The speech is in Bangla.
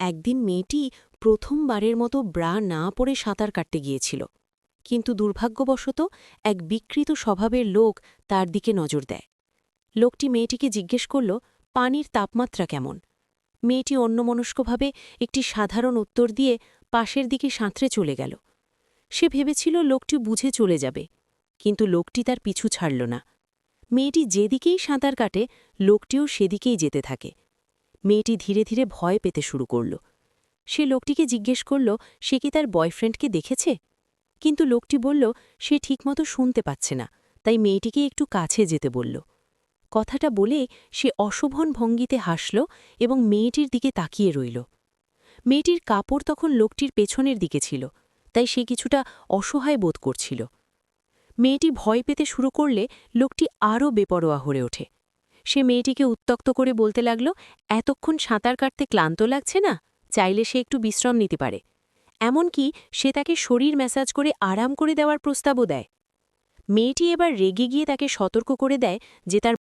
একদিন মেয়েটি প্রথমবারের মতো ব্রা না পরে সাঁতার কাটতে গিয়েছিল, কিন্তু দুর্ভাগ্যবশত এক বিকৃত স্বভাবের লোক তার দিকে নজর দেয়। লোকটি মেয়েটিকে জিজ্ঞেস করল, পানির তাপমাত্রা কেমন? মেয়েটি অন্যমনস্কভাবে একটি সাধারণ উত্তর দিয়ে পাশের দিকে সাঁতরে চলে গেল। সে ভেবেছিল লোকটি বুঝে চলে যাবে, কিন্তু লোকটি তার পিছু ছাড়ল না। মেয়েটি যেদিকেই সাঁতার কাটে, লোকটিও সেদিকেই যেতে থাকে। মেয়েটি ধীরে ধীরে ভয় পেতে শুরু করল। সে লোকটিকে জিজ্ঞেস করল সে কি তার বয়ফ্রেন্ডকে দেখেছে, কিন্তু লোকটি বলল সে ঠিকমতো শুনতে পাচ্ছে না, তাই মেয়েটিকে একটু কাছে যেতে বলল। কথাটা বলে সে অশোভন ভঙ্গিতে হাসল এবং মেয়েটির দিকে তাকিয়ে রইল। মেয়েটির কাপড় তখন লোকটির পেছনের দিকে ছিল, তাই সে কিছুটা অসহায় বোধ করছিল। মেয়েটি ভয় পেতে শুরু করলে লোকটি আরও বেপরোয়া হয়ে ওঠে। সে মেয়েটিকে উত্ত্যক্ত করে বলতে লাগল, এতক্ষণ সাঁতার কাটতে ক্লান্ত লাগছে না? চাইলে সে একটু বিশ্রাম নিতে পারে। এমনকি সে তাকে শরীর ম্যাসাজ করে আরাম করে দেওয়ার প্রস্তাবও দেয়। মেয়েটি এবার রেগে গিয়ে তাকে সতর্ক করে দেয় যে তার